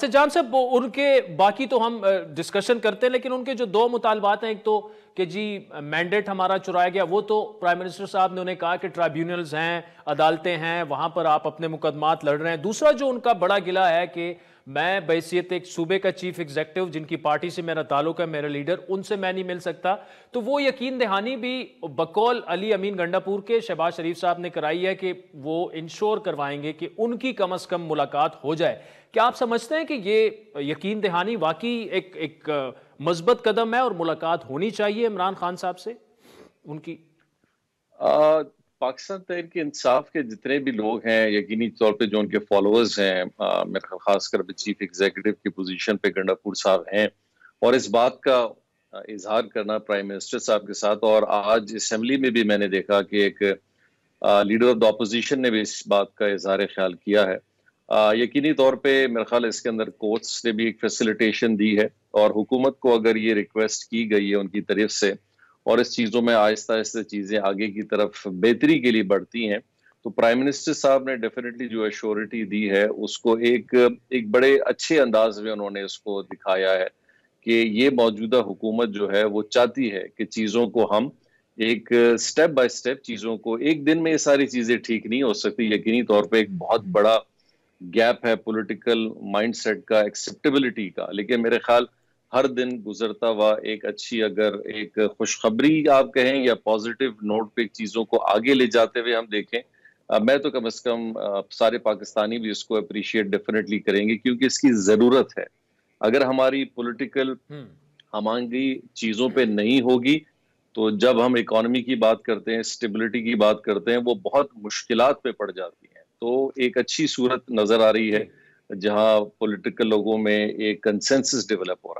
اچھا جان صاحب، ان کے باقی تو ہم ڈسکشن کرتے ہیں، لیکن ان کے جو دو مطالبات ہیں، ایک تو کہ جی مینڈیٹ ہمارا چرایا گیا، وہ تو پرائم منسٹر صاحب نے انہیں کہا کہ ٹرائیبیونلز ہیں، عدالتیں ہیں، وہاں پر آپ اپنے مقدمات لڑ رہے ہیں۔ دوسرا جو ان کا بڑا گلہ ہے کہ میں بحیثیت ایک صوبے کا چیف ایگزیکٹو، جن کی پارٹی سے میرا تعلق ہے، میرا لیڈر، ان سے میں نہیں مل سکتا، تو وہ یقین دہانی بھی بقول علی امین گنڈا پور کے شہباز شریف صاحب نے کرائی ہے کہ وہ انشور کروائیں گے کہ ان کی کم از کم ملاقات ہو جائے۔ کیا آپ سمجھتے ہیں کہ یہ یقین دہانی واقعی ایک مثبت قدم ہے اور ملاقات ہونی چاہیے عمران خان صاحب سے ان کی؟ پاکستان تحریک انصاف کے جتنے بھی لوگ ہیں، یقینی طور پہ جو ان کے فالوورز ہیں، میرے خیال خاص کر چیف ایگزیکٹو کی پوزیشن پہ گنڈا پور صاحب ہیں، اور اس بات کا اظہار کرنا پرائم منسٹر صاحب کے ساتھ، اور آج اسمبلی میں بھی میں نے دیکھا کہ ایک لیڈر آف دا اپوزیشن نے بھی اس بات کا اظہار خیال کیا ہے۔ یقینی طور پہ میرے خیال اس کے اندر کورٹس نے بھی ایک فیسیلیٹیشن دی ہے، اور حکومت کو اگر یہ ریکویسٹ کی گئی ہے ان کی طرف سے، اور اس چیزوں میں آہستہ آہستہ چیزیں آگے کی طرف بہتری کے لیے بڑھتی ہیں، تو پرائم منسٹر صاحب نے ڈیفینیٹلی جو ایشورٹی دی ہے اس کو ایک بڑے اچھے انداز میں انہوں نے اس کو دکھایا ہے کہ یہ موجودہ حکومت جو ہے وہ چاہتی ہے کہ چیزوں کو ہم ایک سٹیپ بائی سٹیپ، چیزوں کو ایک دن میں یہ ساری چیزیں ٹھیک نہیں ہو سکتی۔ یقینی طور پہ ایک بہت بڑا گیپ ہے پولیٹیکل مائنڈ سیٹ کا، ایکسیپٹیبلٹی کا، لیکن میرے خیال ہر دن گزرتا ہوا ایک اچھی، اگر ایک خوشخبری آپ کہیں یا پازیٹیو نوٹ پہ چیزوں کو آگے لے جاتے ہوئے ہم دیکھیں، میں تو کم از کم سارے پاکستانی بھی اس کو اپریشیٹ ڈیفینیٹلی کریں گے، کیونکہ اس کی ضرورت ہے۔ اگر ہماری پولیٹیکل ہمانگی چیزوں پہ نہیں ہوگی تو جب ہم اکانومی کی بات کرتے ہیں، اسٹیبلٹی کی بات کرتے ہیں، وہ بہت مشکلات پہ پڑ جاتی ہیں۔ تو ایک اچھی صورت نظر آ رہی ہے جہاں پولیٹیکل لوگوں میں ایک کنسنسس ڈیولپ ہو